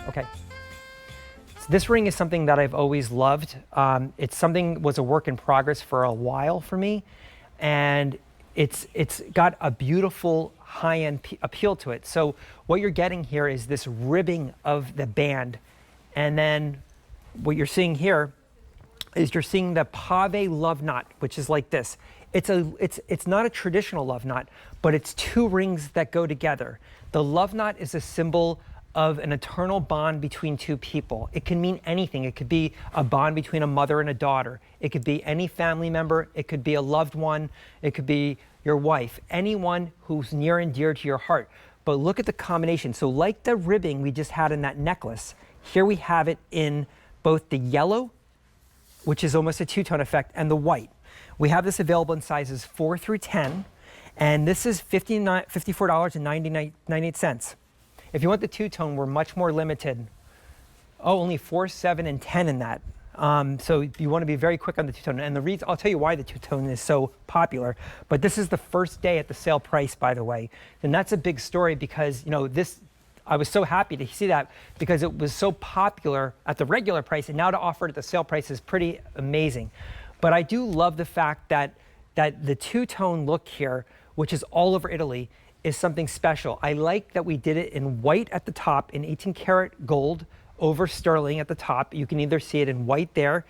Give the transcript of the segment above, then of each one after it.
Okay. So this ring is something that I've always loved. Was a work in progress for a while for me, and it's got a beautiful high-end appeal to it. So what you're getting here is this ribbing of the band, and then what you're seeing here is you're seeing the pave love knot, which is like this. It's not a traditional love knot, but it's two rings that go together. The love knot is a symbol of an eternal bond between two people. It can mean anything. It could be a bond between a mother and a daughter. It could be any family member. It could be a loved one. It could be your wife, anyone who's near and dear to your heart. But look at the combination. So like the ribbing we just had in that necklace, here we have it in both the yellow, which is almost a two-tone effect, and the white. We have this available in sizes 4 through 10, and this is $54.98. If you want the two-tone, we're much more limited. Oh, only 4, 7, and 10 in that. So you want to be very quick on the two-tone. And the reason, I'll tell you why the two-tone is so popular, but this is the first day at the sale price, by the way. And that's a big story because, you know, I was so happy to see that because it was so popular at the regular price, and now to offer it at the sale price is pretty amazing. But I do love the fact that the two-tone look here, which is all over Italy, is something special. I like that we did it in white at the top, in 18 karat gold over sterling at the top. You can either see it in white there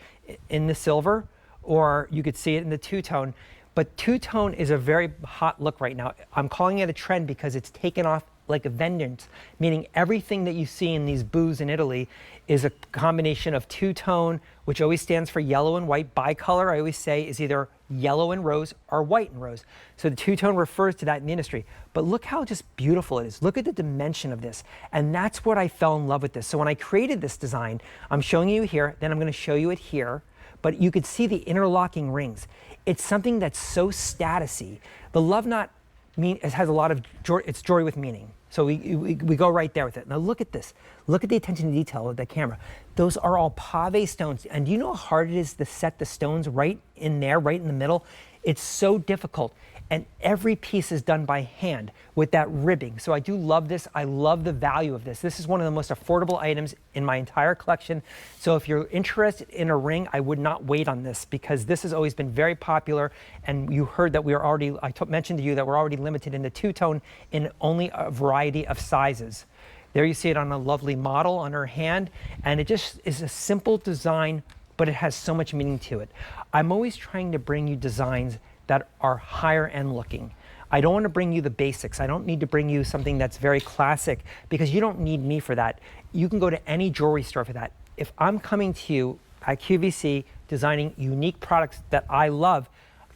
in the silver, or you could see it in the two-tone. But two-tone is a very hot look right now. I'm calling it a trend because it's taken off like a vengeance, meaning everything that you see in these booths in Italy is a combination of two-tone, which always stands for yellow and white. Bicolor, I always say, is either yellow and rose or white and rose. So the two-tone refers to that in the industry. But look how just beautiful it is. Look at the dimension of this. And that's what I fell in love with this. So when I created this design, I'm showing you here, then I'm going to show you it here. But you could see the interlocking rings. It's something that's so statusy. The love knot has a lot of joy. It's joy with meaning. So we go right there with it. Now look at this. Look at the attention to detail of the camera. Those are all pave stones. And do you know how hard it is to set the stones right in there, right in the middle? It's so difficult. And every piece is done by hand with that ribbing. So I do love this. I love the value of this. This is one of the most affordable items in my entire collection. So if you're interested in a ring, I would not wait on this because this has always been very popular. And you heard that we are already, mentioned to you that we're already limited in the two-tone in only a variety of sizes. There you see it on a lovely model on her hand. And it just is a simple design, but it has so much meaning to it. I'm always trying to bring you designs that are higher end looking. I don't want to bring you the basics. I don't need to bring you something that's very classic because you don't need me for that. You can go to any jewelry store for that. If I'm coming to you at QVC designing unique products that I love,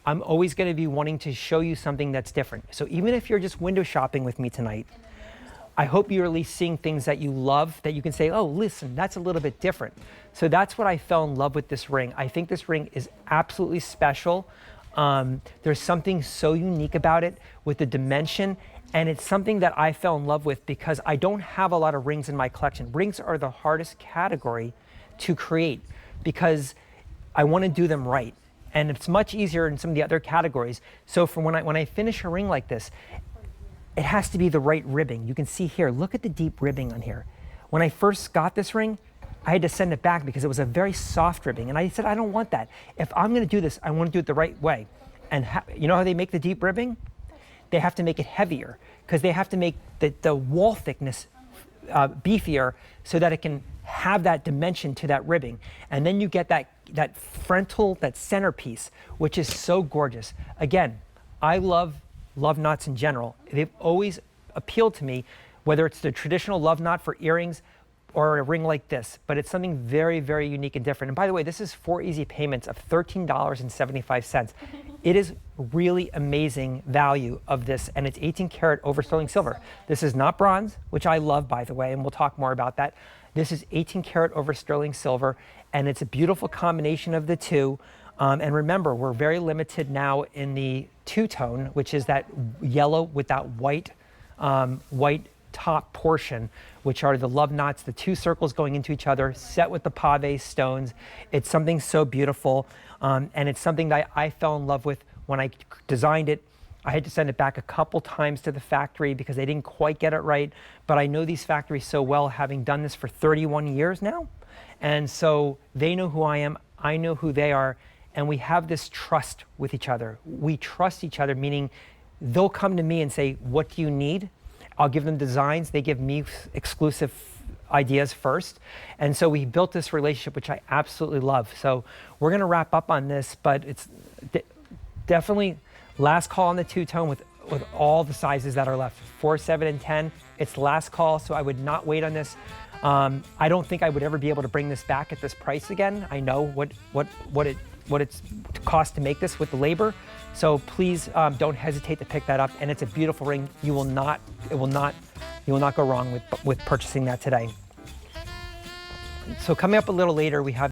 I'm always going to be wanting to show you something that's different. So even if you're just window shopping with me tonight, I hope you're at least seeing things that you love that you can say, oh, listen, that's a little bit different. So that's what I fell in love with this ring. I think this ring is absolutely special. There's something so unique about it with the dimension, and it's something that I fell in love with because I don't have a lot of rings in my collection. Rings are the hardest category to create because I want to do them right, and it's much easier in some of the other categories. So for when I finish a ring like this, it has to be the right ribbing. You can see here, look at the deep ribbing on here. When I first got this ring, I had to send it back because it was a very soft ribbing. And I said, I don't want that. If I'm going to do this, I want to do it the right way. And you know how they make the deep ribbing? They have to make it heavier because they have to make the wall thickness beefier so that it can have that dimension to that ribbing. And then you get that frontal, that centerpiece, which is so gorgeous. Again, I love knots in general. They've always appealed to me, whether it's the traditional love knot for earrings or a ring like this, but it's something very, very unique and different. And by the way, this is 4 easy payments of $13.75. It is really amazing value of this, and it's 18 karat over sterling silver. This is not bronze, which I love, by the way, and we'll talk more about that. This is 18 karat over sterling silver, and it's a beautiful combination of the two. And remember, we're very limited now in the two-tone, which is that yellow with that white top portion, which are the love knots, the two circles going into each other, set with the pave stones. It's something so beautiful, and it's something that I fell in love with when I designed it. I had to send it back a couple times to the factory because they didn't quite get it right. But I know these factories so well, having done this for 31 years now. And so they know who I am, I know who they are, and we have this trust with each other. We trust each other, meaning they'll come to me and say, what do you need? I'll give them designs. They give me exclusive ideas first. And so we built this relationship, which I absolutely love. So we're going to wrap up on this, but it's definitely last call on the two-tone with all the sizes that are left, 4, 7, and 10. It's the last call, so I would not wait on this. I don't think I would ever be able to bring this back at this price again. I know what it's cost to make this with the labor. So please don't hesitate to pick that up. And it's a beautiful ring. You will not go wrong with purchasing that today. So coming up a little later, we have